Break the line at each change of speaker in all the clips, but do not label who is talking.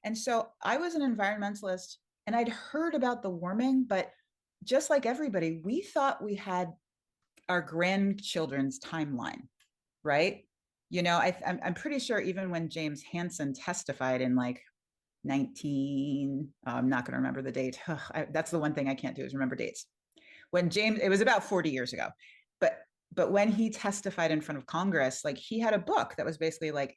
And so I was an environmentalist and I'd heard about the warming, but just like everybody, we thought we had our grandchildren's timeline, right? I'm pretty sure even when James Hansen testified in like 19, I'm not going to remember the date. That's the one thing I can't do is remember dates. When James, it was about 40 years ago, but when he testified in front of Congress, like he had a book that was basically like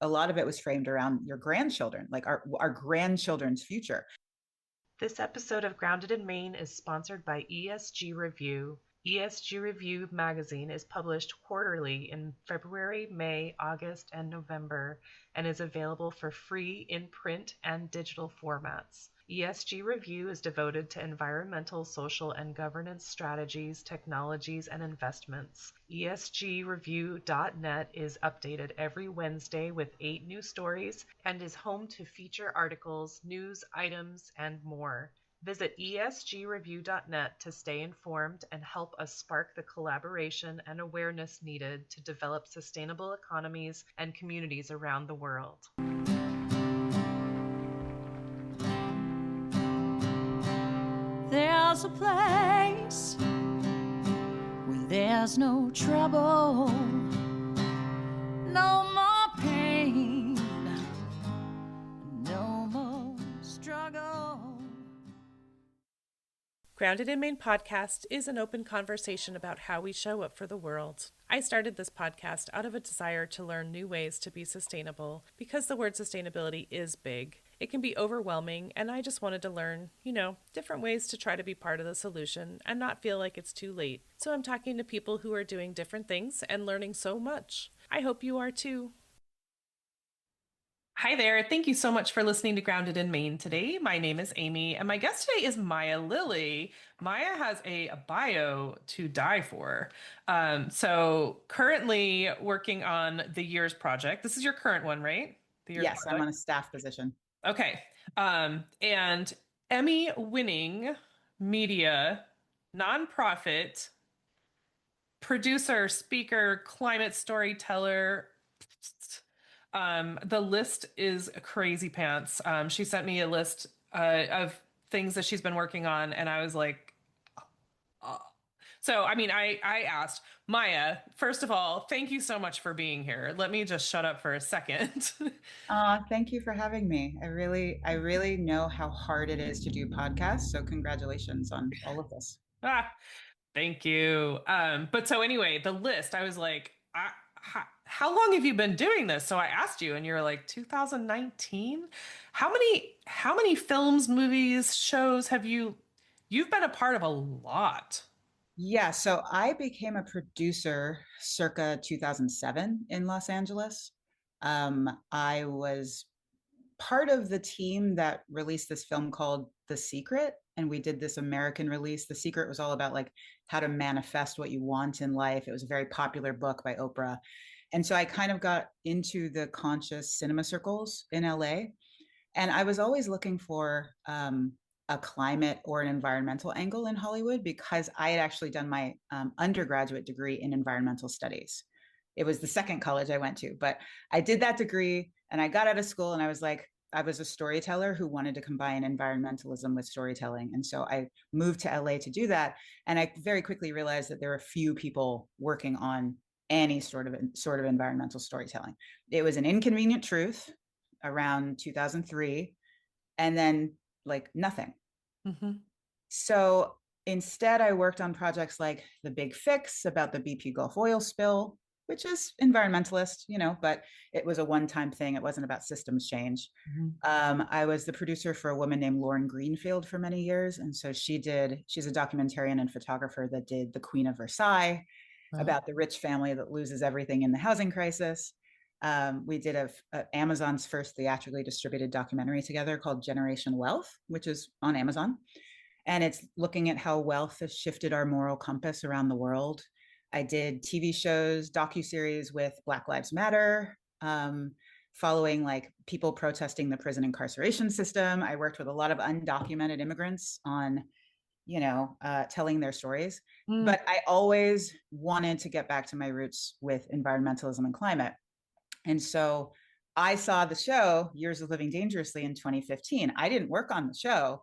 a lot of it was framed around your grandchildren, like our grandchildren's future.
This episode of Grounded in Maine is sponsored by ESG Review. ESG Review magazine is published quarterly in February, May, August, and November, and is available for free in print and digital formats. ESG Review is devoted to environmental, social, and governance strategies, technologies, and investments. ESGreview.net is updated every Wednesday with 8 new stories and is home to feature articles, news items, and more. Visit esgreview.net to stay informed and help us spark the collaboration and awareness needed to develop sustainable economies and communities around the world.
There's a place where there's no trouble, no more pain, no more struggle.
Grounded in Maine podcast is an open conversation about how we show up for the world. I started this podcast out of a desire to learn new ways to be sustainable because the word sustainability is big. It can be overwhelming, and I just wanted to learn, different ways to try to be part of the solution and not feel like it's too late. So I'm talking to people who are doing different things and learning so much. I hope you are too. Hi there. Thank you so much for listening to Grounded in Maine today. My name is Amy, and my guest today is Maya Lilly. Maya has a bio to die for. So currently working on the Years Project. This is your current one, right? The Years
Yes, I'm on
Project.
a staff position.
Okay. And Emmy winning media, nonprofit, producer, speaker, climate storyteller. The list is crazy pants. She sent me a list of things that she's been working on, and I was like, so I mean, I asked Maya, first of all, thank you so much for being here. Let me just shut up for a second.
Thank you for having me. I really know how hard it is to do podcasts. So congratulations on all of this.
Ah, thank you. But so anyway, the list, I was like, how long have you been doing this? So I asked you, and you're like 2019. How many films, movies, shows have you've been a part of a lot.
Yeah, so I became a producer circa 2007 in Los Angeles. I was part of the team that released this film called The Secret, and we did this American release. The Secret was all about like how to manifest what you want in life. It was a very popular book by Oprah. And so I kind of got into the conscious cinema circles in LA. And I was always looking for a climate or an environmental angle in Hollywood because I had actually done my undergraduate degree in environmental studies. It was the second college I went to, but I did that degree and I got out of school and I was like, I was a storyteller who wanted to combine environmentalism with storytelling. And so I moved to LA to do that. And I very quickly realized that there were few people working on any sort of environmental storytelling. It was an inconvenient truth around 2003 and then like nothing.
Hmm.
So instead, I worked on projects like The Big Fix about the BP Gulf oil spill, which is environmentalist, but it was a one time thing. It wasn't about systems change. I was the producer for a woman named Lauren Greenfield for many years. And so she's a documentarian and photographer that did The Queen of Versailles
Oh.
about the rich family that loses everything in the housing crisis. We did Amazon's first theatrically distributed documentary together called Generation Wealth, which is on Amazon. And it's looking at how wealth has shifted our moral compass around the world. I did TV shows, docuseries with Black Lives Matter, following like people protesting the prison incarceration system. I worked with a lot of undocumented immigrants on, telling their stories.
Mm.
But I always wanted to get back to my roots with environmentalism and climate. And so I saw the show Years of Living Dangerously in 2015. I didn't work on the show,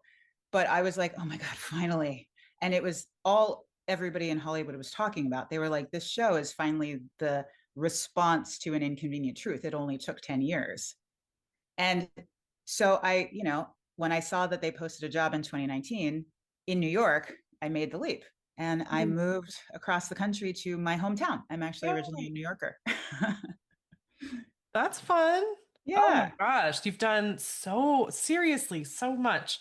but I was like, oh my God, finally. And it was all everybody in Hollywood was talking about. They were like, this show is finally the response to an inconvenient truth. It only took 10 years. And so when I saw that they posted a job in 2019 in New York, I made the leap and I
Mhm.
moved across the country to my hometown. I'm actually originally a
Yay.
New Yorker.
That's fun. Oh my
Yeah.
gosh, you've done so seriously so much.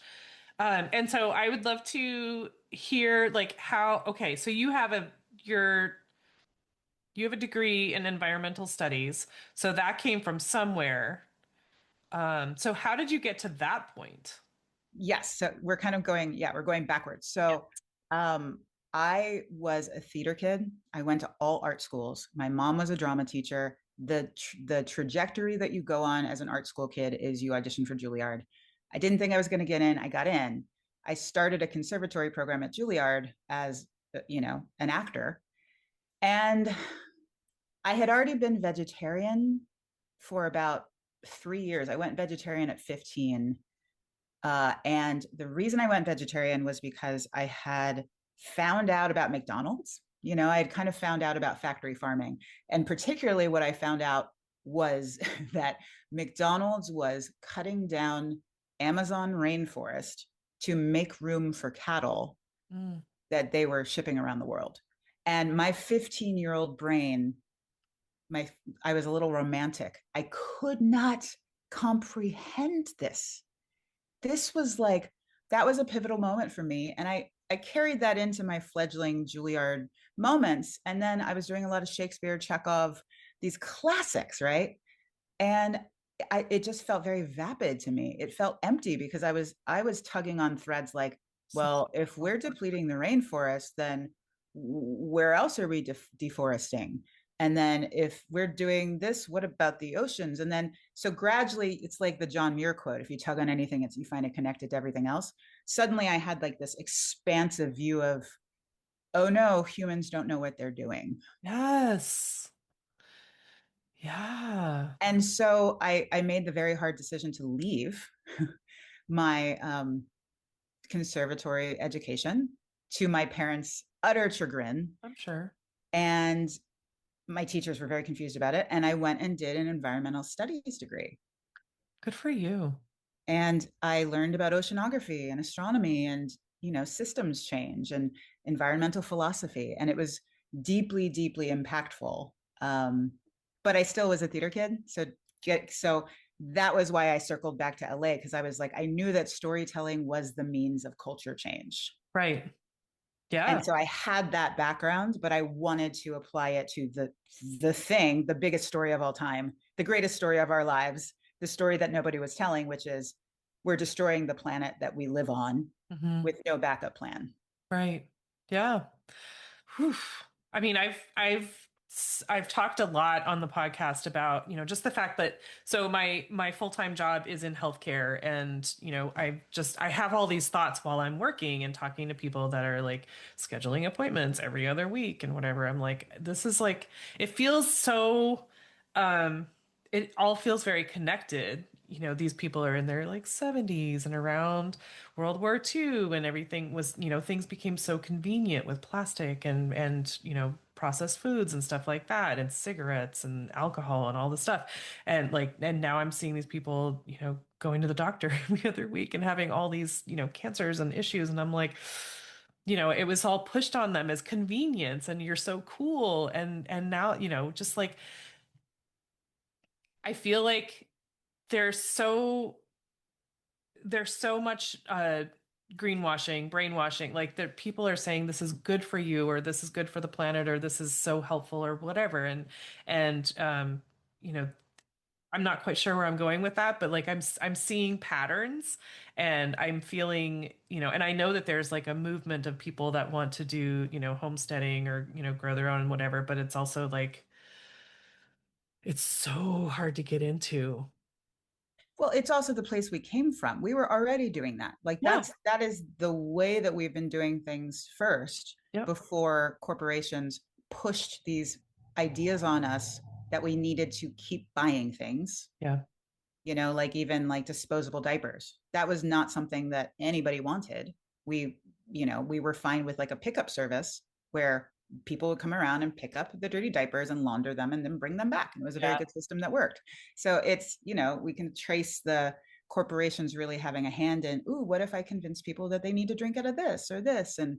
And so I would love to hear like how, okay, so your you have a degree in environmental studies, so that came from somewhere. So how did you get to that point?
Yes. So we're kind of going, yeah, we're going backwards. So um, I was a theater kid. I went to all art schools. My mom was a drama teacher. The trajectory that you go on as an art school kid is you audition for Juilliard. I didn't think I was going to get in. I got in. I started a conservatory program at Juilliard as an actor, and I had already been vegetarian for about 3 years. I went vegetarian at 15, and the reason I went vegetarian was because I had found out about McDonald's. I had kind of found out about factory farming. And particularly what I found out was that McDonald's was cutting down Amazon rainforest to make room for cattle
Mm.
that they were shipping around the world. And my 15-year-old brain, my I was a little romantic. I could not comprehend this. This was like that was a pivotal moment for me, and I carried that into my fledgling Juilliard moments. And then I was doing a lot of Shakespeare, Chekhov, these classics, right? And it just felt very vapid to me. It felt empty because I was tugging on threads like, well, if we're depleting the rainforest, then where else are we deforesting? And then if we're doing this, what about the oceans? And then so gradually, it's like the John Muir quote: if you tug on anything, you find it connected to everything else. Suddenly, I had like this expansive view of, oh no, humans don't know what they're doing.
Yes. Yeah.
And so I made the very hard decision to leave my conservatory education, to my parents' utter chagrin.
I'm sure.
And my teachers were very confused about it. And I went and did an environmental studies degree.
Good for you.
And I learned about oceanography and astronomy and systems change and environmental philosophy. And it was deeply, deeply impactful. But I still was a theater kid. So that was why I circled back to LA, because I was like, I knew that storytelling was the means of culture change.
Right. Yeah.
And so I had that background, but I wanted to apply it to the biggest story of all time, the greatest story of our lives, the story that nobody was telling, which is we're destroying the planet that we live on
Hmm.
with no backup plan.
Right. Yeah. Whew. I mean, I've talked a lot on the podcast about, just the fact that so my full-time job is in healthcare and, I have all these thoughts while I'm working and talking to people that are like scheduling appointments every other week and whatever. I'm like, this is like it feels so um it all feels very connected. These people are in their like 70s and around World War II and everything was, things became so convenient with plastic and processed foods and stuff like that and cigarettes and alcohol and all this stuff. And now I'm seeing these people, going to the doctor every other week and having all these, cancers and issues. And I'm like, it was all pushed on them as convenience and you're so cool. And now, just like I feel like there's so there's so much greenwashing, brainwashing, like that people are saying this is good for you or this is good for the planet or this is so helpful or whatever. And you know, I'm not quite sure where I'm going with that, but like I'm seeing patterns and I'm feeling, and I know that there's like a movement of people that want to do, homesteading or, grow their own and whatever, but it's also like it's so hard to get into.
Well, it's also the place we came from. We were already doing that. Like
Yeah.
that is the way that we've been doing things first
Yep.
before corporations pushed these ideas on us that we needed to keep buying things,
Yeah.
like even like disposable diapers. That was not something that anybody wanted. We, we were fine with like a pickup service where people would come around and pick up the dirty diapers and launder them and then bring them back. And it was a very
Yeah.
good system that worked. So it's, we can trace the corporations really having a hand in, ooh, what if I convince people that they need to drink out of this or this? And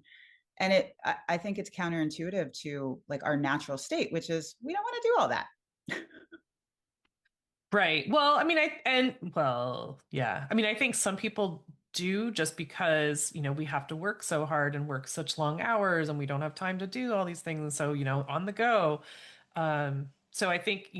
I think it's counterintuitive to like our natural state, which is we don't want to do all that.
Right. Well, I mean, yeah. I mean, I think some people do just because, we have to work so hard and work such long hours and we don't have time to do all these things. So, on the go. So I think,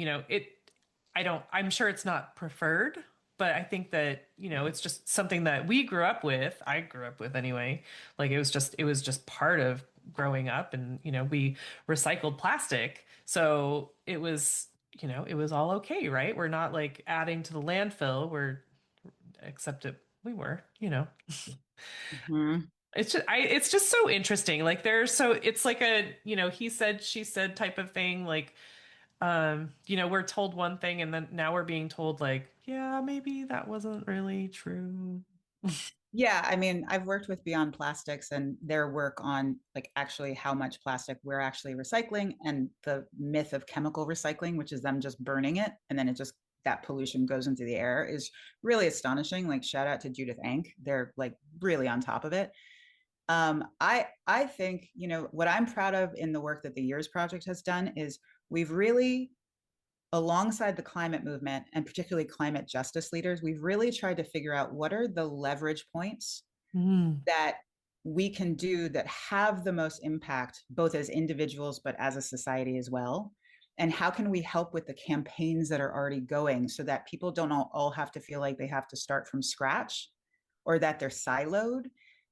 I'm sure it's not preferred, but I think that, it's just something that we grew up with. I grew up with anyway. Like it was just part of growing up and, we recycled plastic. So it was all okay, right? We're not like adding to the landfill. Except we were.
Mm-hmm.
It's just so interesting. Like it's like a, he said, she said type of thing. Like, we're told one thing and then now we're being told like, yeah, maybe that wasn't really true.
Yeah, I mean, I've worked with Beyond Plastics and their work on like actually how much plastic we're actually recycling and the myth of chemical recycling, which is them just burning it and then it just that pollution goes into the air is really astonishing. Like shout out to Judith Enck. They're like really on top of it. I think, what I'm proud of in the work that the Years Project has done is we've really alongside the climate movement and particularly climate justice leaders, we've really tried to figure out what are the leverage points
Mm,
that we can do that have the most impact, both as individuals, but as a society as well. And how can we help with the campaigns that are already going so that people don't all have to feel like they have to start from scratch or that they're siloed,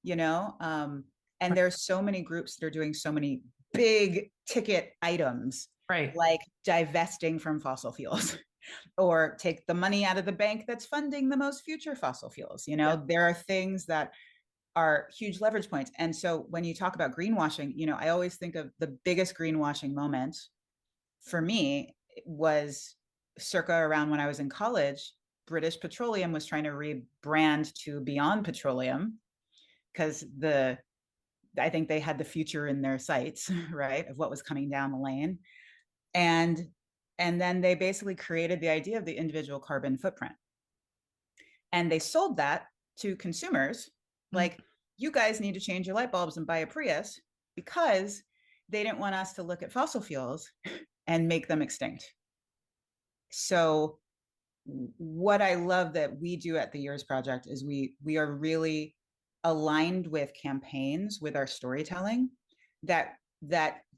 you know? And there's so many groups that are doing so many big ticket items
right.
like divesting from fossil fuels or take the money out of the bank that's funding the most future fossil fuels.
Yeah.
There are things that are huge leverage points. And so when you talk about greenwashing, I always think of the biggest greenwashing moment for me was circa around when I was in college. British Petroleum was trying to rebrand to Beyond Petroleum because I think they had the future in their sights, right, of what was coming down the lane. And and then they basically created the idea of the individual carbon footprint. And they sold that to consumers
Mm,
like, you guys need to change your light bulbs and buy a Prius because they didn't want us to look at fossil fuels and make them extinct. So what I love that we do at the Years Project is we are really aligned with campaigns with our storytelling that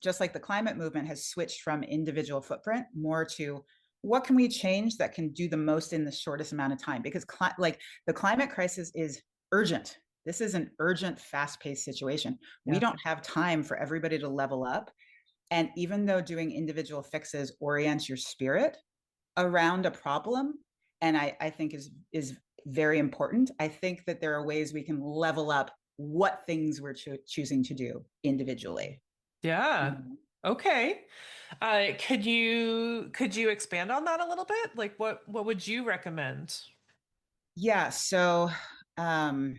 just like the climate movement has switched from individual footprint more to what can we change that can do the most in the shortest amount of time because like the climate crisis is urgent. This is an urgent fast-paced situation. We
yeah.
don't have time for everybody to level up, and even though doing individual fixes orients your spirit around a problem, and I think is very important. I think that there are ways we can level up what things we're choosing to do individually.
Yeah. Okay. Could you expand on that a little bit? Like what would you recommend?
Yeah, so um,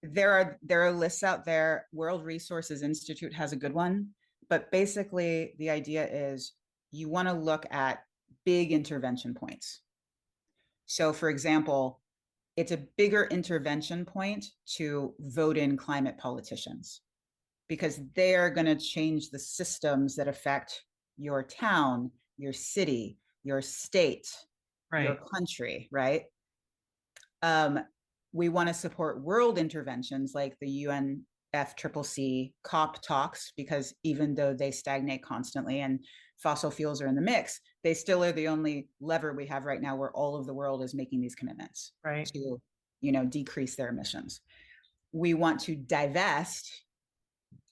there are lists out there. World Resources Institute has a good one, but basically the idea is you want to look at big intervention points. So, for example, it's a bigger intervention point to vote in climate politicians because they are going to change the systems that affect your town, your city, your state, your
Right.
country, right? Um, we want to support world interventions like the UNFCCC COP talks because even though they stagnate constantly and fossil fuels are in the mix, they still are the only lever we have right now where all of the world is making these commitments
Right.
to, decrease their emissions. We want to divest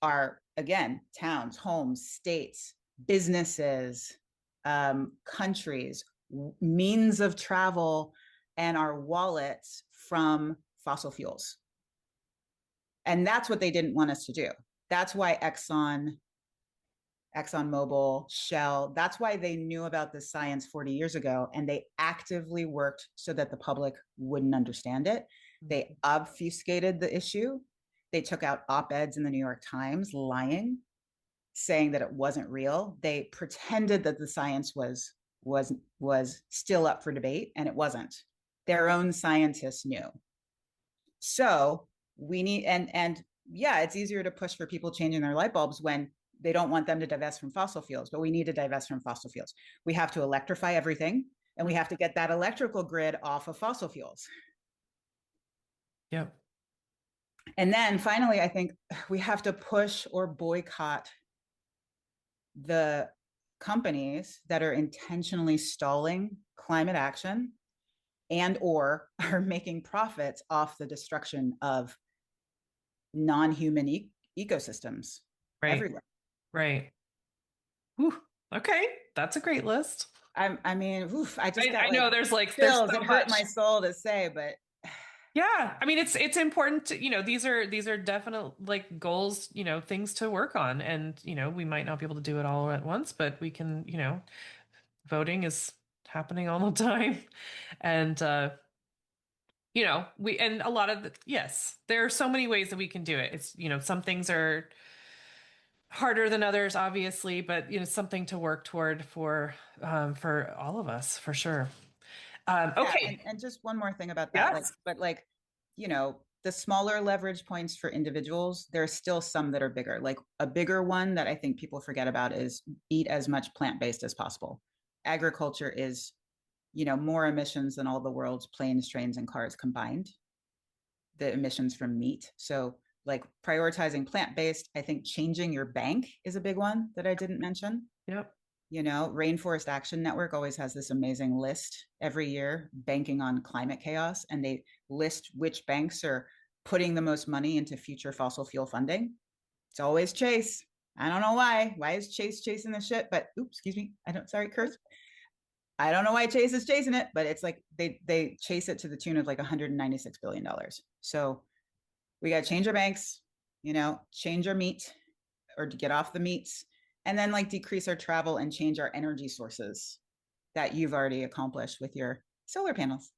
our, again, towns, homes, states, businesses, countries, means of travel, and our wallets from fossil fuels. And that's what they didn't want us to do. That's why Exxon ExxonMobil, Shell. That's why they knew about this science 40 years ago, and they actively worked so that the public wouldn't understand it. They obfuscated the issue. They took out op-eds in the New York Times lying, saying that it wasn't real. They pretended that the science was still up for debate, and it wasn't. Their own scientists knew. So we need and yeah, it's easier to push for people changing their light bulbs when they don't want them to divest from fossil fuels, but we need to divest from fossil fuels. We have to electrify everything, and we have to get that electrical grid off of fossil fuels.
Yep.
And then finally, I think we have to push or boycott the companies that are intentionally stalling climate action and or are making profits off the destruction of non-human ecosystems
Right.
everywhere.
Right. Whew. Okay. That's a great list.
I mean, oof, I just got
I
like
know there's
chills.
so
It hurt
much.
my soul to say, but
Yeah, I mean it's important to, these are definite like goals, things to work on, and we might not be able to do it all at once, but we can, voting is happening all the time. And we and a lot of yes, there are so many ways that we can do it. It's, some things are harder than others, obviously, but something to work toward for all of us, for sure.
yeah,
Okay.
and just one more thing about that, like,
Yes.
but like, the smaller leverage points for individuals, there are still some that are bigger. Like a bigger one that I think people forget about is eat as much plant-based as possible. Agriculture is, more emissions than all the world's planes, trains, and cars combined, the emissions from meat. So like prioritizing plant-based, I think changing your bank is a big one that I didn't mention.
Yep.
Rainforest Action Network always has this amazing list every year banking on climate chaos, and they list which banks are putting the most money into future fossil fuel funding. It's always Chase. I don't know why. Why is Chase chasing the shit? But oops, excuse me. I don't sorry, curse. I don't know why Chase is chasing it, but it's like they chase it to the tune of like $196 billion. So we got to change our banks, change our meat or to get off the meats, and then like decrease our travel and change our energy sources that you've already accomplished with your solar panels.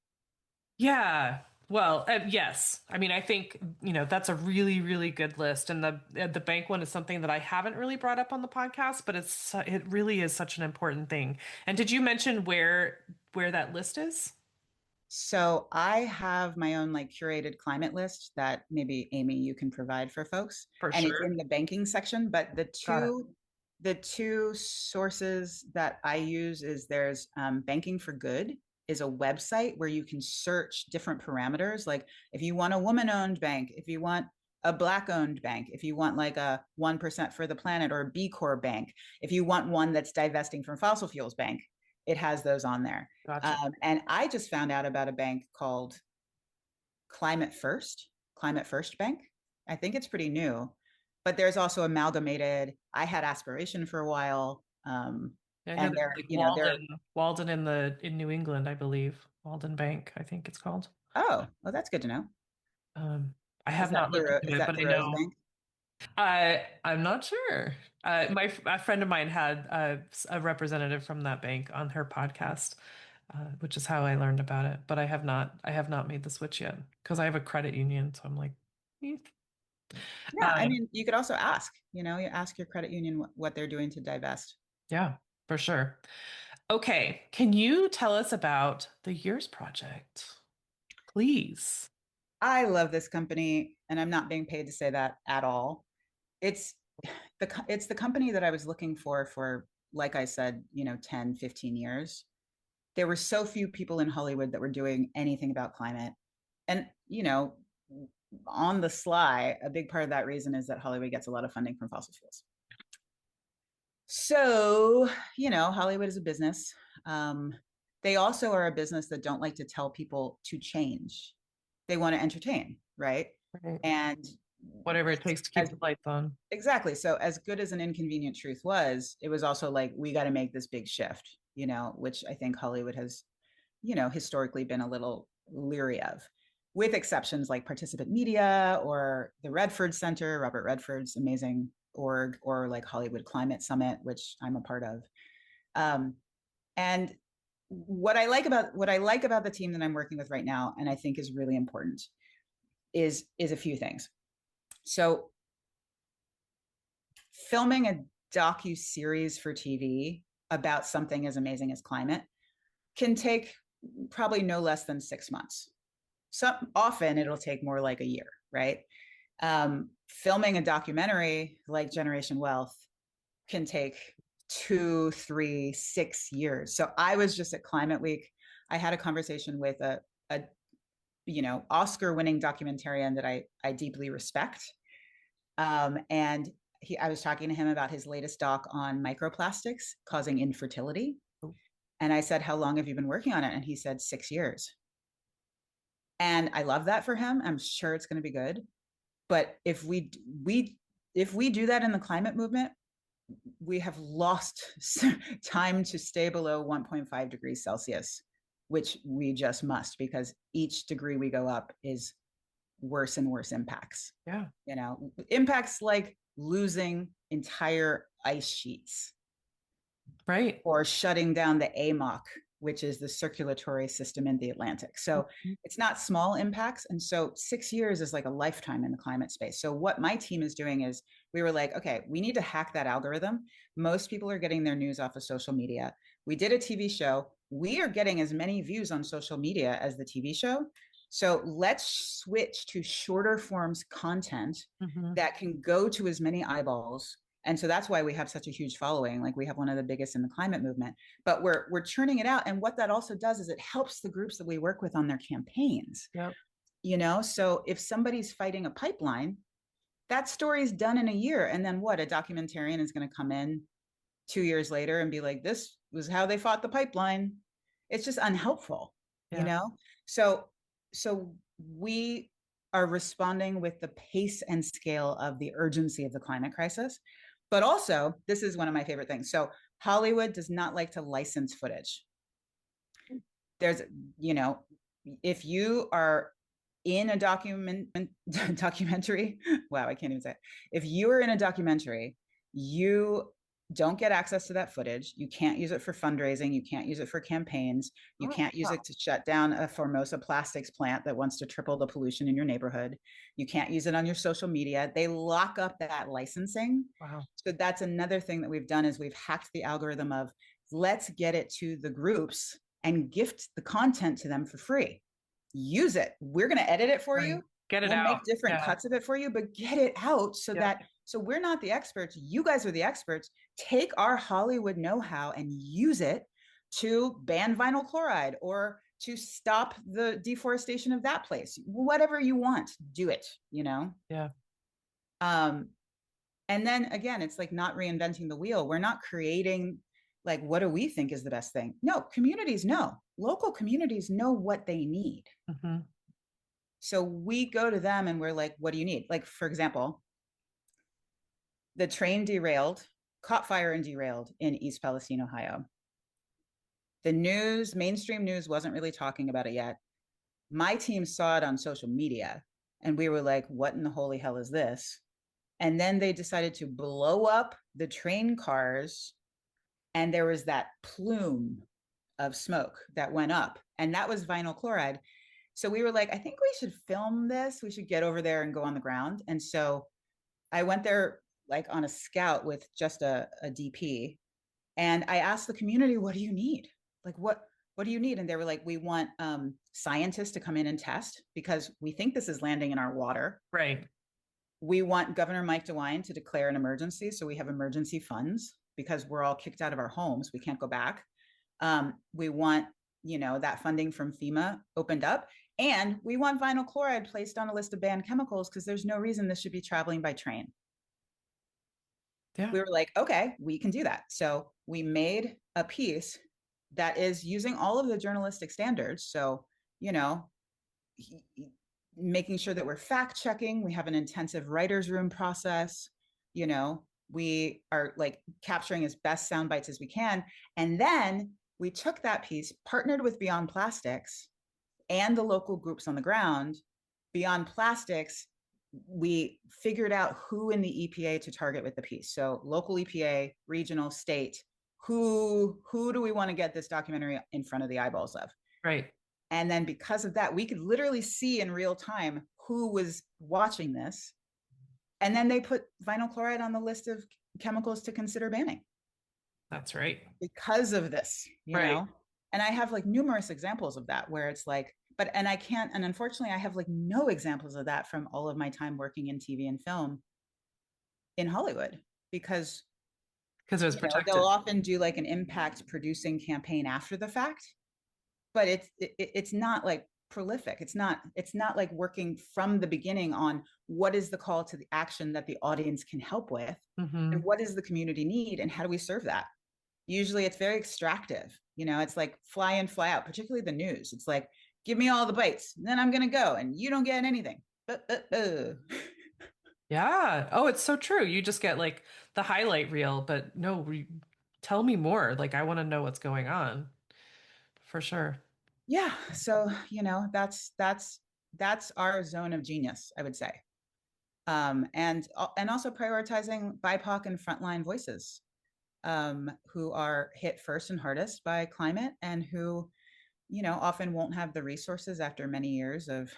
Yeah. Well, yes. I mean, I think, that's a really, really good list. And the bank one is something that I haven't really brought up on the podcast, but it really is such an important thing. And did you mention where that list is?
So I have my own like curated climate list that maybe Amy you can provide for folks,
For
and it's
sure.
in the banking section. But the
Got it.
two the two sources that I use is there's Banking for Good is a website where you can search different parameters. Like if you want a woman-owned bank, if you want a black-owned bank, if you want like a 1% for the planet or a B Corp bank, if you want one that's divesting from fossil fuels bank, it has those on there.
Gotcha.
And I just found out about a bank called Climate First, Climate First Bank. I think it's pretty new, but there's also Amalgamated. I had Aspiration for a while,
Yeah, I know
and
there's
they're
like
they're
Walden in New England, I believe. Walden Bank, I think it's called.
oh, that's good to know.
Um, I have not looked
Is
into it,
that
but I
Thoreau's
know.
bank?
I'm not sure. A friend of mine had a representative from that bank on her podcast, which is how I learned about it. But I have not made the switch yet because I have a credit union, so I'm like, eh.
Yeah, I
Um,
mean, you could also ask. You ask your credit union what they're doing to divest.
yeah, for sure. Okay, can you tell us about the Years Project, please?
I love this company, and I'm not being paid to say that at all. It's it's the company that I was looking for, like I said, 10, 15 years. There were so few people in Hollywood that were doing anything about climate. And, on the sly, a big part of that reason is that Hollywood gets a lot of funding from fossil fuels. So, Hollywood is a business. Um, they also are a business that don't like to tell people to change. They want to entertain, right?
Right.
And
Whatever it takes to keep
as
the lights on.
exactly. So as good as an inconvenient truth was, it was also like we got to make this big shift, which I think Hollywood has, historically been a little leery of, with exceptions like participant media or the Redford Center, Robert Redford's amazing or like Hollywood Climate Summit, which I'm a part of. And what I like about the team that I'm working with right now, and I think is really important, is a few things. So filming a docu-series for TV about something as amazing as climate can take probably no less than 6 months. So often it'll take more like a year, right? Filming a documentary like Generation Wealth can take 2, 3, 6 years. So I was just at Climate Week. I had a conversation with a Oscar-winning documentarian that I deeply respect, and I was talking to him about his latest doc on microplastics causing infertility. And I said, how long have you been working on it? And he said 6 years. And I love that for him. I'm sure it's going to be good. But if we do that in the climate movement, we have lost time to stay below 1.5 degrees Celsius, which we just must, because each degree we go up is worse and worse impacts.
Yeah.
Impacts like losing entire ice sheets.
Right.
Or shutting down the AMOC, which is the circulatory system in the Atlantic. So it's not small impacts. And so 6 years is like a lifetime in the climate space. So what my team is doing is we were like, okay, we need to hack that algorithm. Most people are getting their news off of social media. We did a TV show. We are getting as many views on social media as the TV show. So let's switch to shorter forms content that can go to as many eyeballs. And so that's why we have such a huge following. Like we have one of the biggest in the climate movement, but we're churning it out. And what that also does is it helps the groups that we work with on their campaigns.
Yep.
So if somebody's fighting a pipeline, that story's done in a year. And then what? A documentarian is going to come in 2 years later and be like, this was how they fought the pipeline. It's just unhelpful, So we are responding with the pace and scale of the urgency of the climate crisis. But also, this is one of my favorite things. So Hollywood does not like to license footage. There's, if you are in a documentary, wow, I can't even say it. If you are in a documentary, you don't get access to that footage. You can't use it for fundraising. You can't use it for campaigns. You can't use it to shut down a Formosa plastics plant that wants to triple the pollution in your neighborhood. You can't use it on your social media. They lock up that licensing.
Wow.
So that's another thing that we've done is we've hacked the algorithm of let's get it to the groups and gift the content to them for free. Use it. We're going to edit it for you.
Get it
we'll
out.
Make different cuts of it for you, but get it out so we're not the experts. You guys are the experts. Take our Hollywood know-how and use it to ban vinyl chloride or to stop the deforestation of that place. Whatever you want, do it,
Yeah.
And then again, it's like not reinventing the wheel. We're not creating like, what do we think is the best thing? No, communities know. Local communities know what they need. So we go to them and we're like, what do you need? Like, for example, the train caught fire and derailed in East Palestine, Ohio. The mainstream news wasn't really talking about it yet. My team saw it on social media and we were like, what in the holy hell is this? And then they decided to blow up the train cars and there was that plume of smoke that went up and that was vinyl chloride. So we were like, I think we should film this. We should get over there and go on the ground. And so I went there like on a scout with just a DP. And I asked the community, what do you need? Like, what do you need? And they were like, we want scientists to come in and test because we think this is landing in our water.
Right.
We want Governor Mike DeWine to declare an emergency. So we have emergency funds because we're all kicked out of our homes. We can't go back. We want, that funding from FEMA opened up. And we want vinyl chloride placed on a list of banned chemicals because there's no reason this should be traveling by train.
Yeah.
We were like, okay, we can do that. So we made a piece that is using all of the journalistic standards. So, making sure that we're fact checking. We have an intensive writer's room process. We are like capturing as best sound bites as we can. And then we took that piece, partnered with Beyond Plastics and the local groups on the ground. Beyond Plastics we figured out who in the EPA to target with the piece. So local EPA, regional, state, who do we want to get this documentary in front of the eyeballs of?
Right.
And then because of that, we could literally see in real time who was watching this. And then they put vinyl chloride on the list of chemicals to consider banning
That's right.
because of this, you
Right.
know? And I have like numerous examples of that where it's like, but, and I can't, and unfortunately, I have like no examples of that from all of my time working in TV and film in Hollywood because,
Because it was
you know, they'll
protected.
often do like an impact producing campaign after the fact, but it's not like prolific. It's not like working from the beginning on what is the call to the action that the audience can help with and
Hmm.
what does the community need and how do we serve that. Usually it's very extractive, you know, it's like fly in fly out, particularly the news. It's like give me all the bites and then I'm going to go and you don't get anything.
Yeah. Oh, it's so true. You just get like the highlight reel, but no, tell me more. Like I want to know what's going on for sure.
Yeah, so you know that's our zone of genius, I would say. And also prioritizing BIPOC and frontline voices who are hit first and hardest by climate and who, you know, often won't have the resources after many years of,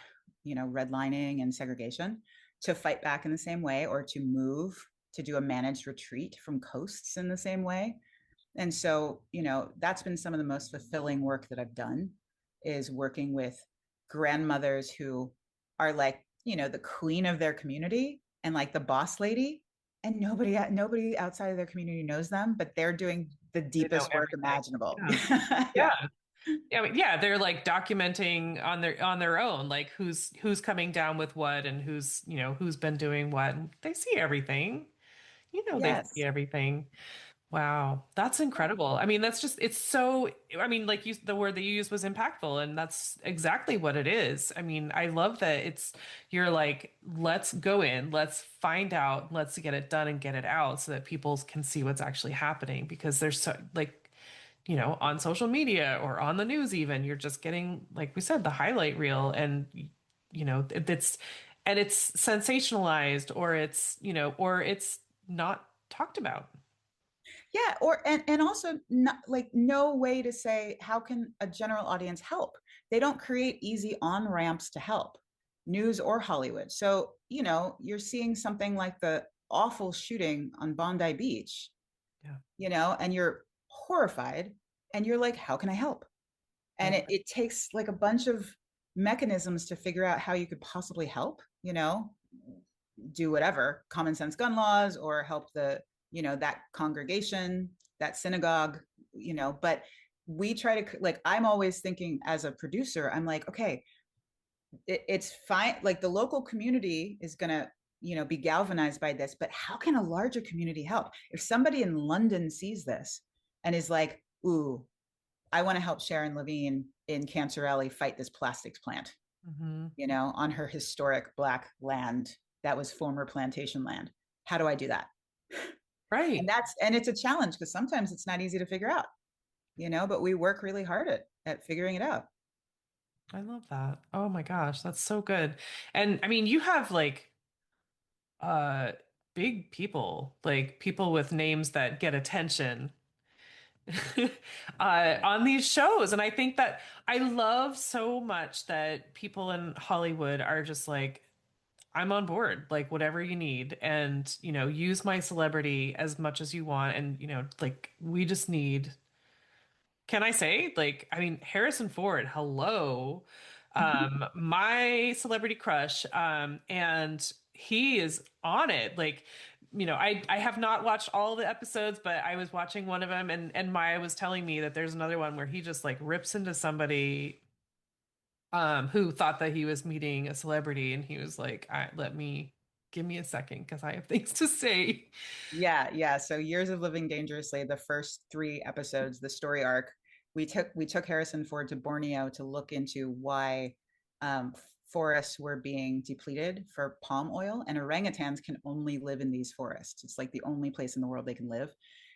you know, redlining and segregation to fight back in the same way or to move to do a managed retreat from coasts in the same way. And so, you know, that's been some of the most fulfilling work that I've done is working with grandmothers who are like, you know, the queen of their community and like the boss lady. And nobody outside of their community knows them, but they're doing the
They know
deepest work
everything.
imaginable.
Yeah.
Yeah.
Yeah. Yeah, I mean, yeah, they're like documenting on their own, like who's coming down with what and who's, you know, who's been doing what. And they see everything. You know, they see
Yes.
everything. Wow, that's incredible. I mean, that's just it's so I mean, like you the word that you used was impactful and that's exactly what it is. I mean, I love that it's you're like, let's go in, let's find out, let's get it done and get it out so that people can see what's actually happening because there's so like you know, on social media or on the news even, you're just getting, like we said, the highlight reel and you know, it's and it's sensationalized or it's, you know, or it's not talked about.
Yeah, or and also not like no way to say how can a general audience help. They don't create easy on ramps to help, news or Hollywood. So, you know, you're seeing something like the awful shooting on Bondi Beach,
Yeah.
you know, and you're horrified and you're like, how can I help? And
Right.
it takes like a bunch of mechanisms to figure out how you could possibly help, you know, do whatever common sense gun laws or help the, you know, that congregation, that synagogue, you know. But we try to like, I'm always thinking as a producer, I'm like, okay, it's fine, like the local community is going to, you know, be galvanized by this, but how can a larger community help if somebody in London sees this and is like, ooh, I want to help Sharon Levine in Cancer Alley fight this plastics plant,
Hmm.
you know, on her historic Black land that was former plantation land. How do I do that? And
Right.
and it's a challenge because sometimes it's not easy to figure out, you know, but we work really hard at figuring it out.
I love that. Oh my gosh, that's so good. And I mean, you have like uh big people, like people with names that get attention on these shows. And I think that I love so much that people in Hollywood are just like, I'm on board, like whatever you need. And, you know, use my celebrity as much as you want. And, you know, like we just need, can I say, like, I mean, Harrison Ford, hello. My celebrity crush. And he is on it. Like, you know, I have not watched all the episodes, but I was watching one of them and Maya was telling me that there's another one where he just like rips into somebody who thought that he was meeting a celebrity and he was like, let me give me a second because I have things to say.
Yeah, yeah. So Years of Living Dangerously, the first three episodes, the story arc, we took Harrison Ford to Borneo to look into why um, forests were being depleted for palm oil, and orangutans can only live in these forests. It's like the only place in the world they can live.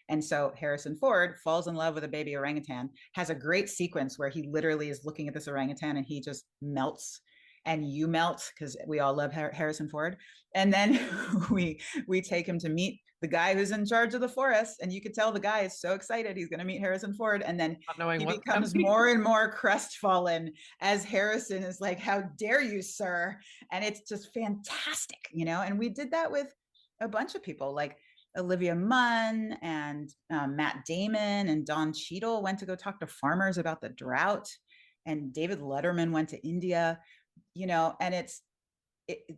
And so Harrison Ford falls in love with a baby orangutan, has a great sequence where he literally is looking at this orangutan and he just melts. and you melt because we all love Harrison Ford. And then we take him to meet the guy who's in charge of the forest, and you could tell the guy is so excited he's going to meet Harrison Ford, and then
Not knowing
he
what's
becomes
coming.
more and more crestfallen as Harrison is like, "How dare you, sir?" And it's just fantastic, And we did that with a bunch of people, like Olivia Munn and Matt Damon and Don Cheadle went to go talk to farmers about the drought, and David Letterman went to India, and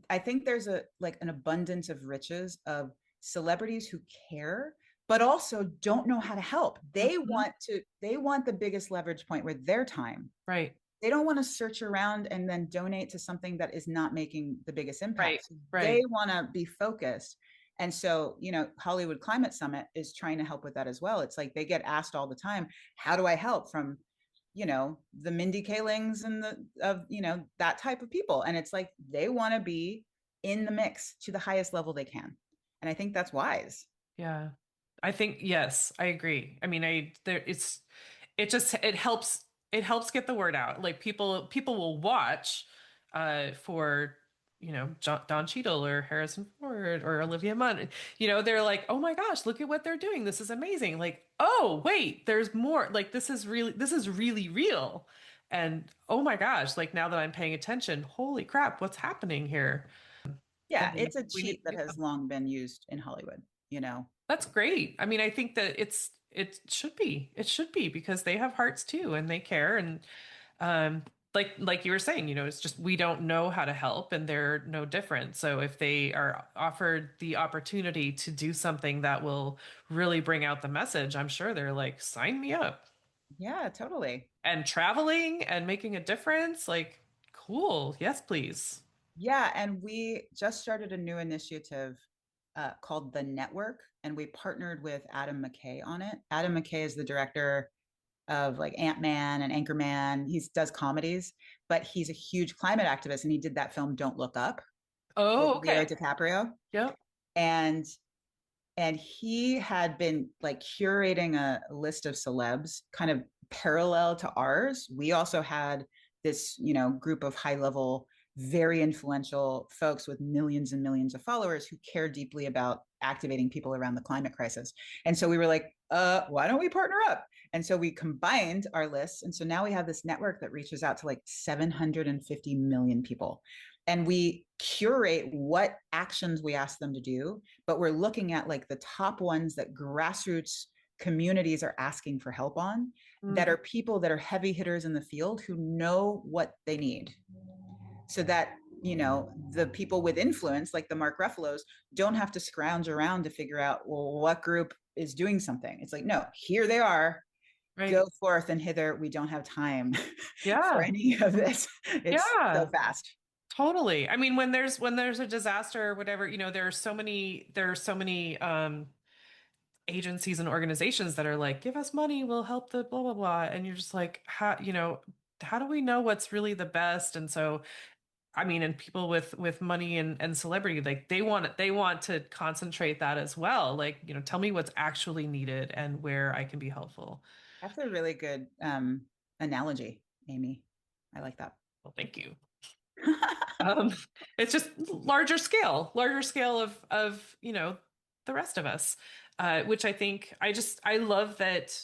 I think there's an abundance of riches of celebrities who care but also don't know how to help.
Mhm.
They want the biggest leverage point with their time.
Right.
They don't want to search around and then donate to something that is not making the biggest
Right.
impact. So they
Right.
want to be focused. And so, Hollywood Climate Summit is trying to help with that as well. It's like they get asked all the time, how do I help, from the Mindy Kalings and that type of people. And it's like they want to be in the mix to the highest level they can. And I think that's wise.
Yeah. I think yes, I agree. I mean, I there it helps get the word out. Like people will watch for Don Cheadle or Harrison Ford or Olivia Munn. They're like, "Oh my gosh, look at what they're doing. This is amazing." Like, "Oh, wait, there's more. Like this is really real." And oh my gosh, like now that I'm paying attention, holy crap, what's happening here?
Yeah,
And
it's a
we need
cheat
to
that
do
has
something.
long been used in Hollywood.
That's great. I mean, I think that it should be. It should be because they have hearts too and they care and um like you were saying, it's just we don't know how to help and they're no different. So if they are offered the opportunity to do something that will really bring out the message, I'm sure they're like, sign me up.
Yeah, totally.
And traveling and making a difference, like cool. Yes, please.
Yeah, and we just started a new initiative called The Network, and we partnered with Adam McKay on it. Adam McKay is the director of like Ant-Man and Anchorman. He does comedies, but he's a huge climate activist, and he did that film Don't Look Up with
Oh,
Leo
okay.
DiCaprio.
Yep.
And he had been like curating a list of celebs kind of parallel to ours. We also had this group of high level, very influential folks with millions and millions of followers who care deeply about activating people around the climate crisis. And so we were like, why don't we partner up? And so we combined our lists, and so now we have this network that reaches out to like 750 million people, and we curate what actions we ask them to do, but we're looking at like the top ones that grassroots communities are asking for help on, that
Mm,
are people that are heavy hitters in the field who know what they need, so that the people with influence like the Mark Ruffalo's don't have to scrounge around to figure out, well, what group is doing something. It's like, no, here they are, go
right.
forth and hither. We don't have time for
Yeah.
any of this. It's so
Yeah.
fast.
Totally. I mean, when there's a disaster or whatever, there are so many agencies and organizations that are like, give us money, we'll help the blah blah blah. And you're just like, how do we know what's really the best? And so, I mean, and people with money and celebrity, like they want to concentrate that as well. Like, tell me what's actually needed and where I can be helpful.
That's a really good analogy, Amy. I like that.
Well, thank you. Um, it's just larger scale of the rest of us, which I think I love that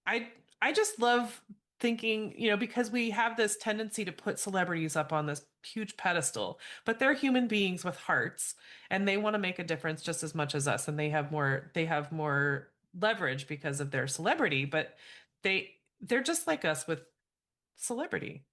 I just love thinking, because we have this tendency to put celebrities up on this huge pedestal, but they're human beings with hearts and they want to make a difference just as much as us, and they have more leverage because of their celebrity, but they're just like us with celebrity.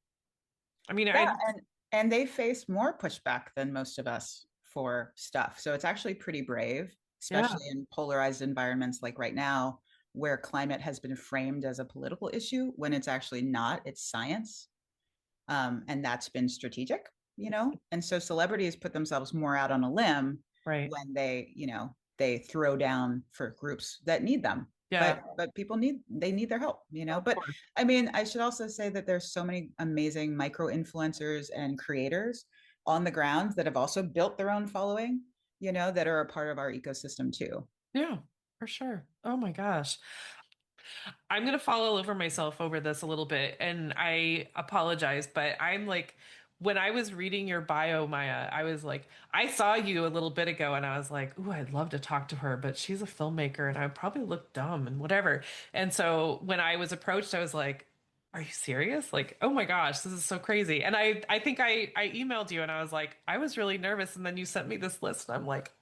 I mean,
Yeah,
I
and they face more pushback than most of us for stuff. So it's actually pretty brave,
yeah.
especially in polarized environments like right now, where climate has been framed as a political issue when it's actually not. It's science, and that's been strategic. And so celebrities put themselves more out on a limb
Right.
when they throw down for groups that need them.
Yeah,
But people need their help.
of
But
course.
I mean, I should also say that there's so many amazing micro influencers and creators on the ground that have also built their own following, that are a part of our ecosystem too.
Yeah, for sure. Oh my gosh. I'm gonna fall all over myself over this a little bit, and I apologize, but I'm like when I was reading your bio, Maya, I was like, I saw you a little bit ago and I was like, ooh, I'd love to talk to her, but she's a filmmaker and I probably look dumb and whatever. And so when I was approached, I was like, are you serious? Like, oh my gosh, this is so crazy. And I think I emailed you and I was like, I was really nervous. And then you sent me this list and I'm like,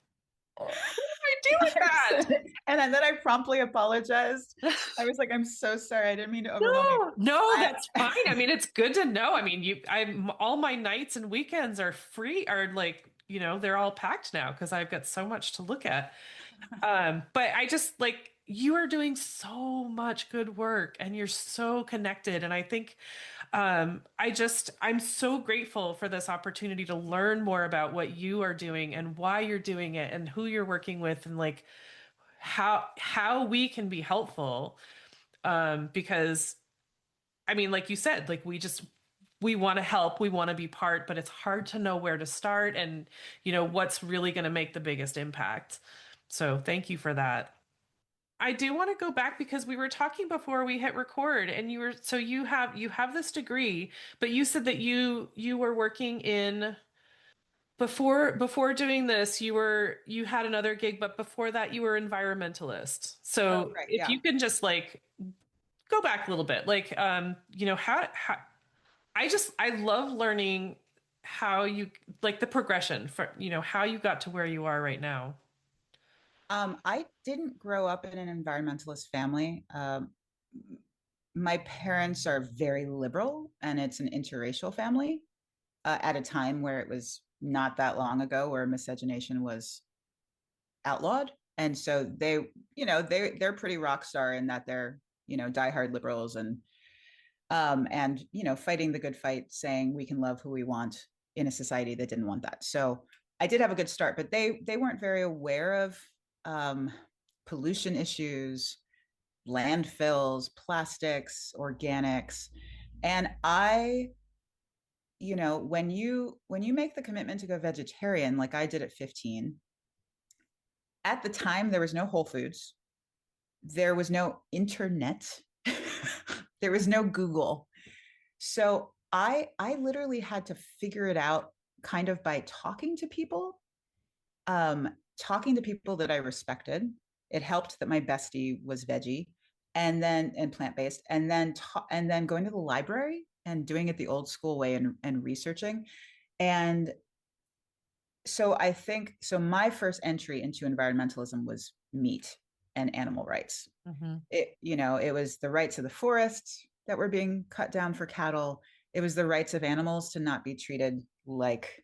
oh, what am I doing
And then I promptly apologized. I was like, I'm so sorry. I didn't mean to overwhelm you.
No, no,
I,
that's fine. I mean, it's good to know. I mean, I'm all my nights and weekends are free, are like, they're all packed now because I've got so much to look at. But I just like you are doing so much good work and you're so connected. And I think I'm so grateful for this opportunity to learn more about what you are doing and why you're doing it and who you're working with and like how we can be helpful. Because I mean, like you said, like we want to help, we want to be part, but it's hard to know where to start and what's really going to make the biggest impact. So thank you for that. I do want to go back because we were talking before we hit record and you have this degree, but you said that you were working in before doing this, you had another gig, but before that you were environmentalist.
oh,
So
right.
if
Yeah.
you can just like go back a little bit, like how I love learning how you like the progression for how you got to where you are right now.
I didn't grow up in an environmentalist family. My parents are very liberal, and it's an interracial family at a time where it was not that long ago where miscegenation was outlawed. And so they're pretty rock star in that they're diehard liberals and fighting the good fight, saying we can love who we want in a society that didn't want that. So I did have a good start, but they weren't very aware of um, pollution issues, landfills, plastics, organics. And when you make the commitment to go vegetarian, like I did at 15, at the time there was no Whole Foods, there was no internet, there was no Google. So I literally had to figure it out kind of by talking to people that I respected. It helped that my bestie was veggie and plant based, and then going to the library and doing it the old school way and researching. And so I think so. My first entry into environmentalism was meat and animal rights.
Hmm.
It was the rights of the forests that were being cut down for cattle. It was the rights of animals to not be treated like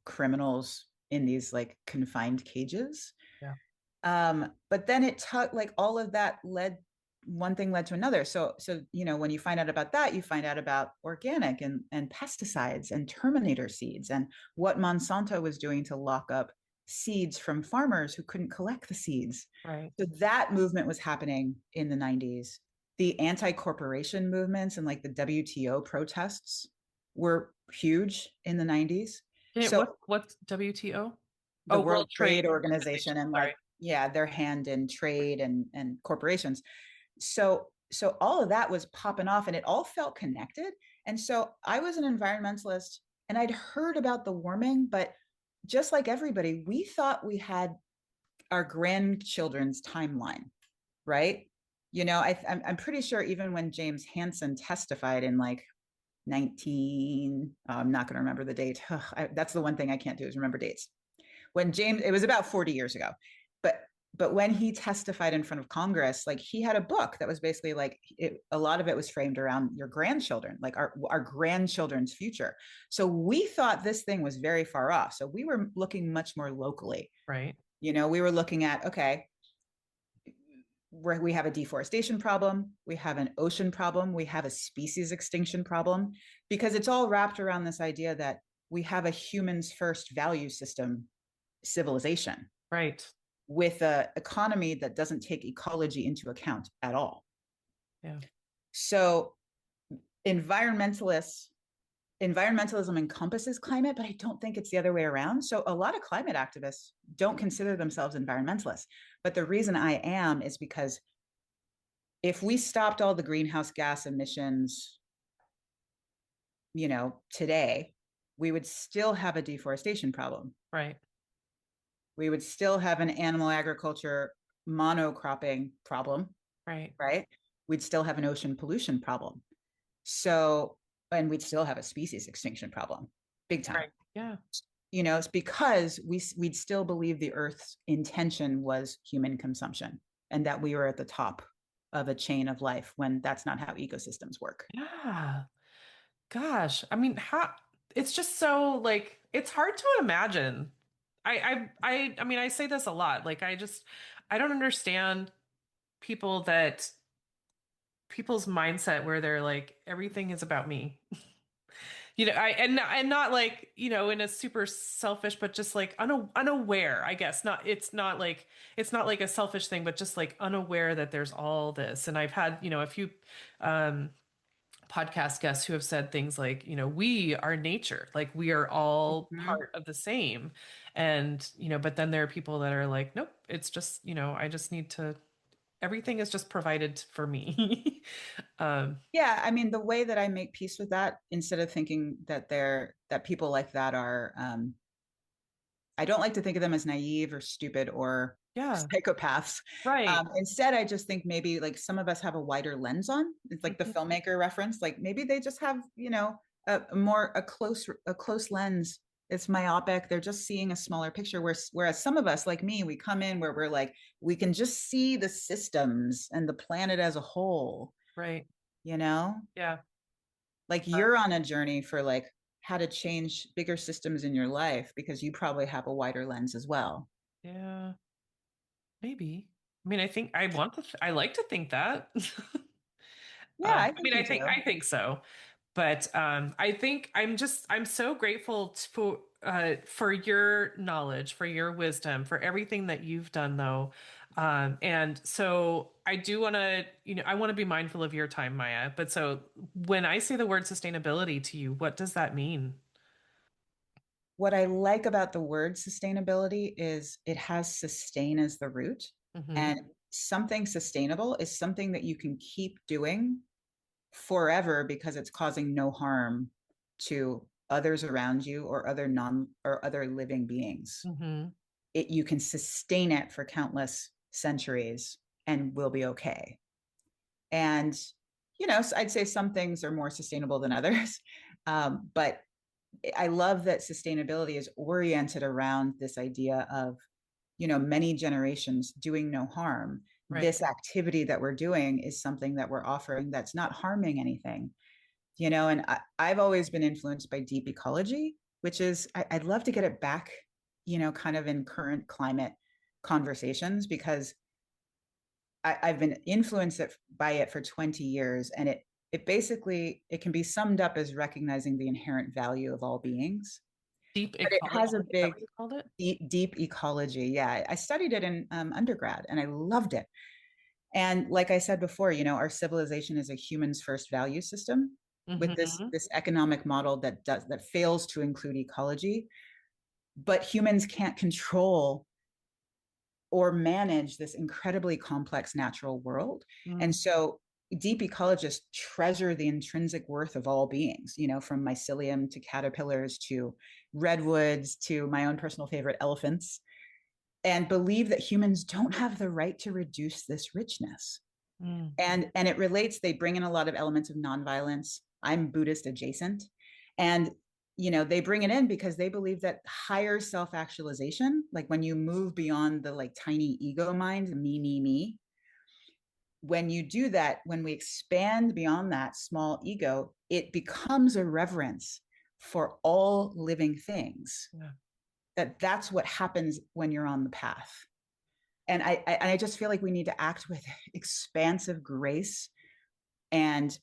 criminals in these like confined cages.
Yeah.
But then it took like all of that led one thing led to another. So when you find out about that, you find out about organic and pesticides and terminator seeds and what Monsanto was doing to lock up seeds from farmers who couldn't collect the seeds.
Right.
So that movement was happening in the 90s. The anti-corporation movements and like the WTO protests were huge in the 90s. So
What's WTO?
the
Oh,
World
World
Trade
Trade
Organization
Organization.
and like
Sorry.
yeah, their hand in trade and corporations. So all of that was popping off and it all felt connected. And so I was an environmentalist and I'd heard about the warming, but just like everybody, we thought we had our grandchildren's timeline, right? I'm pretty sure even when James Hansen testified in like 19, I'm not going to remember the date. That's the one thing I can't do is remember dates. It was about 40 years ago, but when he testified in front of Congress, like he had a book that was basically like a lot of it was framed around your grandchildren, like our grandchildren's future. So we thought this thing was very far off. So we were looking much more locally.
Right.
We were looking at, okay, we have a deforestation problem, we have an ocean problem, we have a species extinction problem, because it's all wrapped around this idea that we have a humans first value system civilization
Right.
with an economy that doesn't take ecology into account at all.
Yeah.
So environmentalism encompasses climate, but I don't think it's the other way around. So a lot of climate activists don't consider themselves environmentalists. But the reason I am is because if we stopped all the greenhouse gas emissions today, we would still have a deforestation problem.
Right.
We would still have an animal agriculture monocropping problem,
Right.
right? We'd still have an ocean pollution problem. So, and we'd still have a species extinction problem, big time.
Right. Yeah.
It's because we'd still believe the Earth's intention was human consumption and that we were at the top of a chain of life when that's not how ecosystems work.
Yeah. Gosh. I mean, how it's just so like it's hard to imagine. I mean, I say this a lot. Like I don't understand people that people's mindset where they're like everything is about me. I and not like, in a super selfish, but just like unaware, I guess. It's not like a selfish thing, but just like unaware that there's all this. And I've had, a few um podcast guests who have said things like, we are nature, like we are all
Mhm.
part of the same. And, but then there are people that are like, nope, it's just, I just need to, everything is just provided for me.
Yeah, I mean, the way that I make peace with that, instead of thinking that people like that are, I don't like to think of them as naive or stupid or
Yeah,
psychopaths.
right.
Instead, I just think maybe like some of us have a wider lens on. It's like the
Mhm.
filmmaker reference. Like maybe they just have, a close lens. It's myopic. They're just seeing a smaller picture. Whereas some of us, like me, we come in where we're like, we can just see the systems and the planet as a whole,
Right.
you know?
Yeah.
Like you're on a journey for like how to change bigger systems in your life because you probably have a wider lens as well.
Yeah. Maybe. I mean, I think I like to think that.
Yeah, I
I mean,
think you do.
I think so. But I think I'm so grateful for your knowledge, for your wisdom, for everything that you've done, though. And so I do want to, I want to be mindful of your time, Maya. But so when I say the word sustainability to you, what does that mean?
What I like about the word sustainability is it has sustain as the root.
Hmm.
And something sustainable is something that you can keep doing forever because it's causing no harm to others around you or other living beings.
Hmm.
You can sustain it for countless centuries and will be okay. And I'd say some things are more sustainable than others. But I love that sustainability is oriented around this idea of, many generations doing no harm.
Right.
This activity that we're doing is something that we're offering that's not harming anything, and I've always been influenced by deep ecology, which is, I'd love to get it back, kind of in current climate conversations because I've been influenced by it for 20 years, and it basically it can be summed up as recognizing the inherent value of all beings.
Deep
But it
ecology,
has a
is that what
big
you called it?
deep ecology. Yeah, I studied it in undergrad, and I loved it. And like I said before, our civilization is a humans first value system with this
Hmm.
this economic model that fails to include ecology, but humans can't control or manage this incredibly complex natural world. And
Mm.
so deep ecologists treasure the intrinsic worth of all beings, from mycelium to caterpillars to redwoods to my own personal favorite, elephants, and believe that humans don't have the right to reduce this richness.
Mm.
And it relates, they bring in a lot of elements of nonviolence. I'm Buddhist adjacent. And they bring it in because they believe that higher self-actualization, like when you move beyond the like tiny ego mind, me, when you do that, when we expand beyond that small ego, it becomes a reverence for all living things.
Yeah.
That's what happens when you're on the path. And I just feel like we need to act with expansive grace and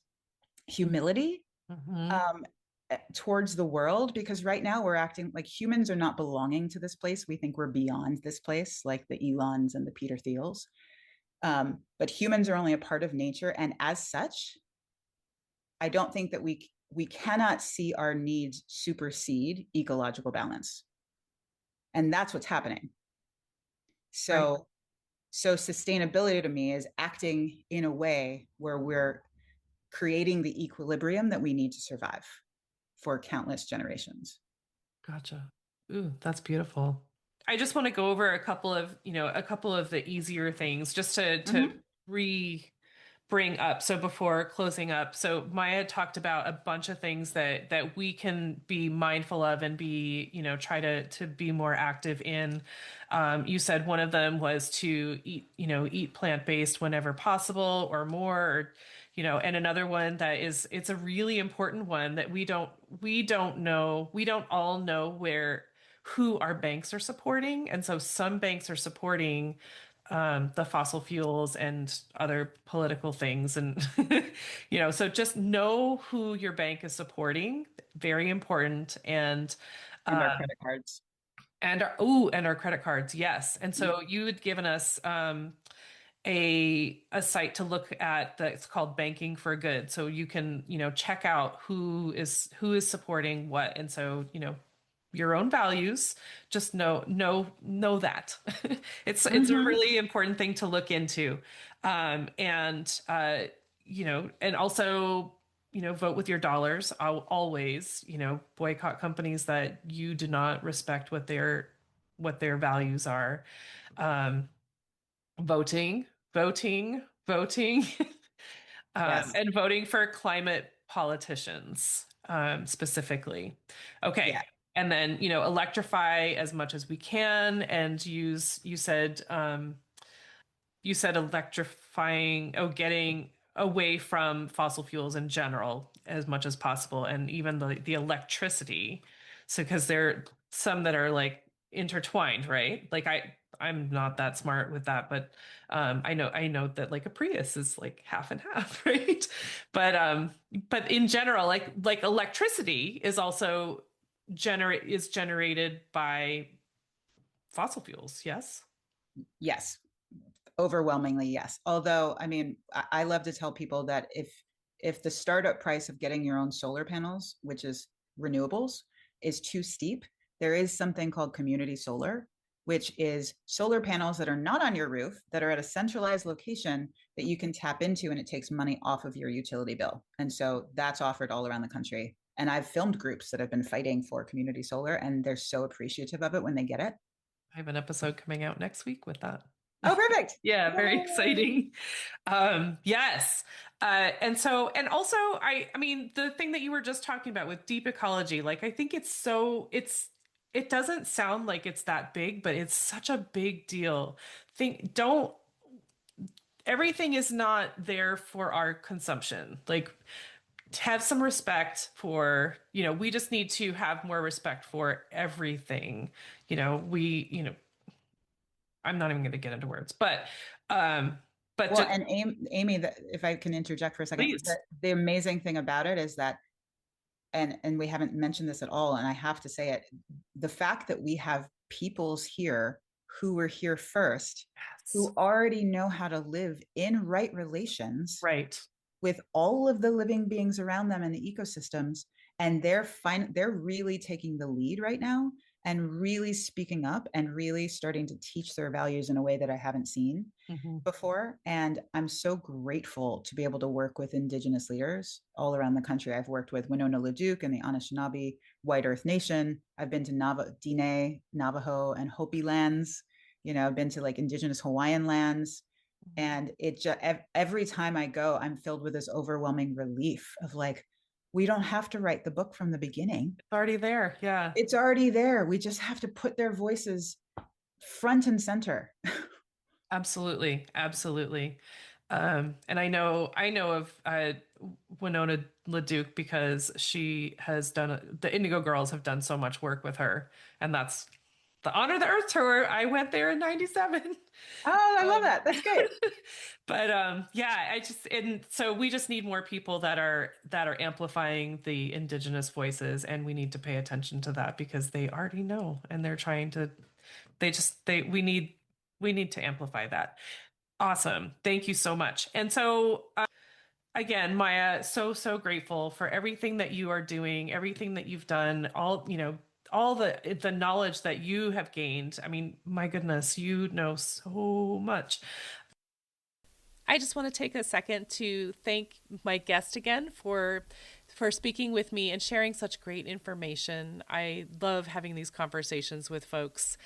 humility,
Hmm.
um, towards the world, because right now we're acting like humans are not belonging to this place. We think we're beyond this place, like the Elons and the Peter Thiels. But humans are only a part of nature, and as such, I don't think that we cannot see our needs supersede ecological balance, and that's what's happening.
Right.
So sustainability to me is acting in a way where we're creating the equilibrium that we need to survive. for countless generations.
Gotcha. Ooh, that's beautiful. I just want to go over a couple of, a couple of the easier things just to
Hmm.
re bring up. So before closing up, so Maya talked about a bunch of things that we can be mindful of and be, try to be more active in. You said one of them was to eat, eat plant-based whenever possible or more, or, and another one that is it's a really important one that we don't know, we don't all know who our banks are supporting. And so some banks are supporting the fossil fuels and other political things. And, so just know who your bank is supporting. Very important.
And our
Um,
credit cards.
and our credit cards. Yes. And so you had given us, a site to look at that's called Banking for Good. So you can, check out who is supporting what. And so, your own values, just know that. It's a
Hmm.
really important thing to look into. And and also, vote with your dollars. I'll always, boycott companies that you do not respect what their values are. Um, voting,
Yes.
and voting for climate politicians, specifically.
Yeah.
Okay. And then, electrify as much as we can and you said electrifying, getting away from fossil fuels in general as much as possible, and even the electricity. So, because there are some that are like intertwined, right? Like I'm not that smart with that, but I know that like a Prius is like half and half, right? But in general, like electricity is also generated by fossil fuels, yes?
Yes. Overwhelmingly, yes. Although, I mean, I love to tell people that if the startup price of getting your own solar panels, which is renewables, is too steep, there is something called community solar, which is solar panels that are not on your roof, that are at a centralized location that you can tap into, and it takes money off of your utility bill. And so that's offered all around the country. And I've filmed groups that have been fighting for community solar, and they're so appreciative of it when they get it.
I have an episode coming out next week with that.
Oh, perfect.
Yeah, very
Yay.
exciting. Yes. And also I mean the thing that you were just talking about with deep ecology, like I think it doesn't sound like it's that big, but it's such a big deal. Think don't Everything is not there for our consumption. Like have some respect for, we just need to have more respect for everything. I'm not even going to get into words, um, but
Well,
just
and Amy, if I can interject for a second,
please.
the amazing thing about it is that, and we haven't mentioned this at all, and I have to say it, the fact that we have peoples here who were here first,
Yes.
who already know how to live in right relations
Right.
with all of the living beings around them and the ecosystems, and they're really taking the lead right now and really speaking up and really starting to teach their values in a way that I haven't seen
Hmm.
before. And I'm so grateful to be able to work with Indigenous leaders all around the country. I've worked with Winona LaDuke and the Anishinaabe White Earth Nation. I've been to Diné, Navajo, and Hopi lands. I've been to like Indigenous Hawaiian lands. And it just every time I go, I'm filled with this overwhelming relief of like, we don't have to write the book from the beginning.
It's already there. Yeah.
It's already there. We just have to put their voices front and center.
Absolutely. Absolutely. And I know of Winona LaDuke because the Indigo Girls have done so much work with her, and that's the Honor the Earth tour. I went there in '97.
Oh, I love
Um,
that. That's great.
but yeah, and so we just need more people that are amplifying the indigenous voices, and we need to pay attention to that because they already know, and they're trying to. They just they we need to amplify that. Awesome, thank you so much. And so again, Maya, so grateful for everything that you are doing, everything that you've done, all the knowledge that you have gained. I mean, my goodness, you know so much. I just want to take a second to thank my guest again for for speaking with me and sharing such great information. I love having these conversations with folks.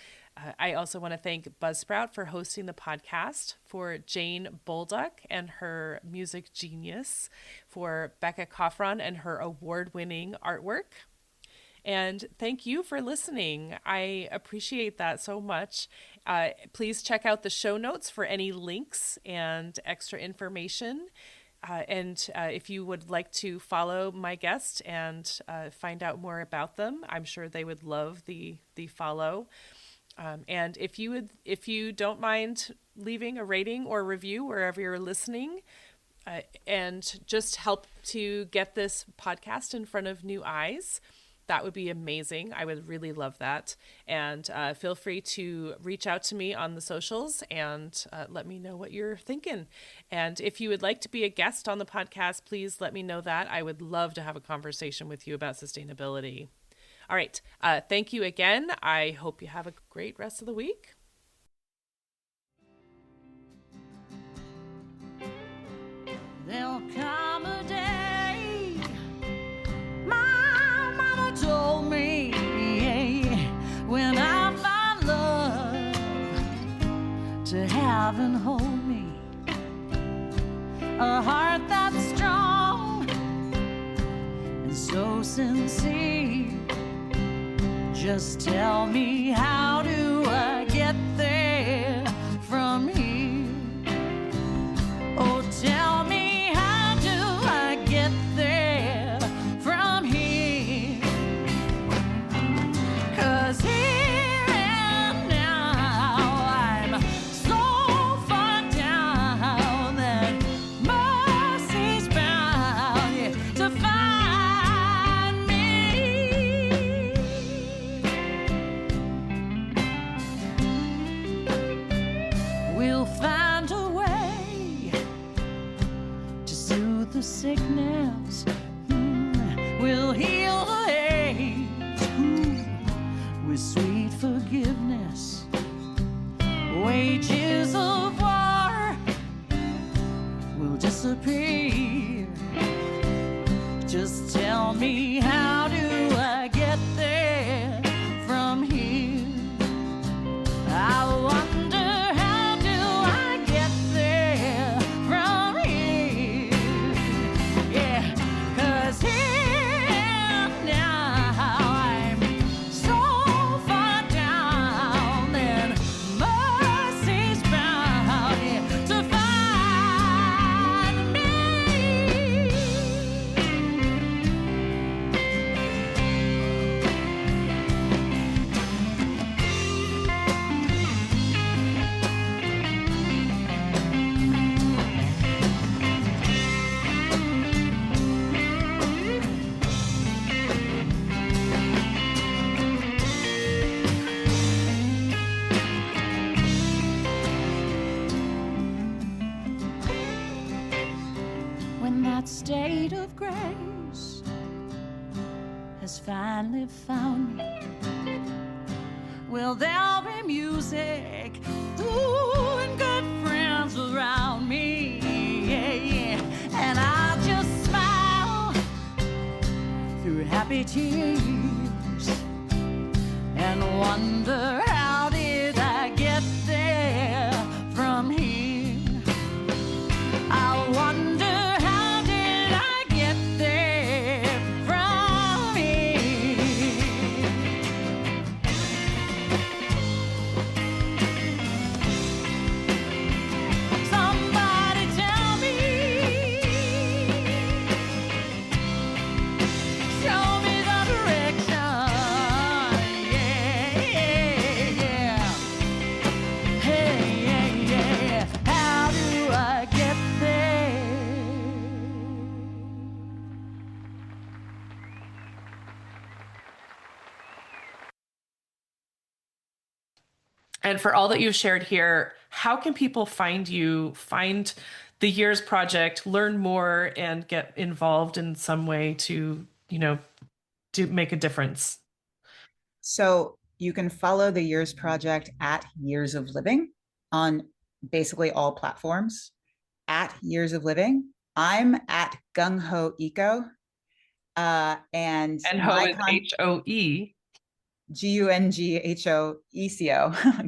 I also want to thank Buzzsprout for hosting the podcast, for Jane Bolduck and her music genius, for Becca Coffron and her award-winning artwork. And thank you for listening. I appreciate that so much. Please check out the show notes for any links and extra information. And if you would like to follow my guest and find out more about them, I'm sure they would love the follow. And if you don't mind leaving a rating or review wherever you're listening, and just help to get this podcast in front of new eyes, that would be amazing. I would really love that. And feel free to reach out to me on the socials and let me know what you're thinking. And if you would like to be a guest on the podcast, please let me know that. I would love to have a conversation with you about sustainability. All right. Thank you again. I hope you have a great rest of the week.
There'll come a day, my mama told me, when I find love to have and hold me, a heart that's strong and so sincere. Just tell me, how do I get there from here? Oh, tell me, how do I get there from here? 'Cause here and now I'm so far down that mercy's bound to find me. We'll find a way to soothe the sickness. We'll heal the hate with sweet forgiveness. Wages of war will disappear. Just tell me, how do I get there from here? I wonder, how do I get there from here? Yeah, 'cause here and now I'm so far down that mercy's bound to find me. When that state of grace has finally found me, well, there'll be music, ooh, and good friends around me, yeah, yeah. And I'll just smile through happy tears and wonder, how did I get there from here? I wonder, how did I get there from here? Somebody tell me, show me the direction. Yeah, yeah, yeah. Hey, yeah, yeah. How do I get there?
And for all that you've shared here, how can people find you, find the Years Project, learn more, and get involved in some way to, to make a difference?
So you can follow the Years Project at Years of Living on basically all platforms. At Years of Living. I'm at Gung Ho Eco. And
And Ho
my
is HOE.
Gunghoeco,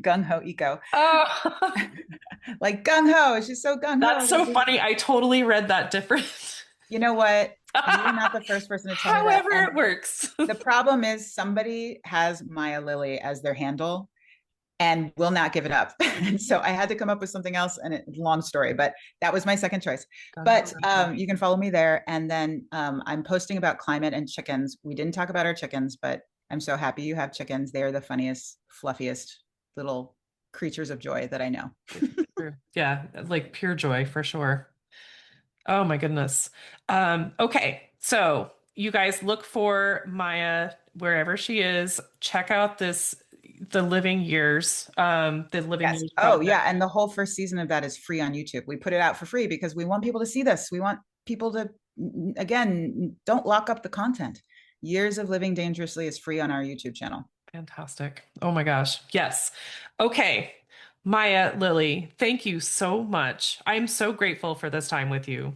gung ho eco,
Oh,
like gung ho. She's so gung
that's
ho.
so funny. I totally read that different.
You know what? You are not the first person to tell me that.
However,
And
it works.
the problem is somebody has Maya Lilly as their handle and will not give it up. And so I had to come up with something else, and it's a long story, but that was my second choice. But you can follow me there. And then I'm posting about climate and chickens. We didn't talk about our chickens, but I'm so happy you have chickens. They are the funniest, fluffiest little creatures of joy that I know.
Yeah, like pure joy for sure. Oh my goodness. Okay, so you guys look for Maya wherever she is. Check out the Living Years, the Living
Yes.
Years
Oh,
project.
yeah. And the whole first season of that is free on YouTube. We put it out for free because we want people to see this. We want people to, again, don't lock up the content. Years of Living Dangerously is free on our YouTube channel.
Fantastic. Oh my gosh. Yes. Okay. Maya Lilly, thank you so much. I'm so grateful for this time with you.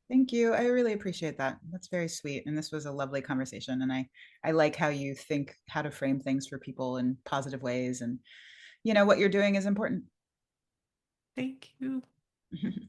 Thank you. I really appreciate that. That's very sweet. And this was a lovely conversation. And I like how you think how to frame things for people in positive ways. And, what you're doing is important.
Thank you.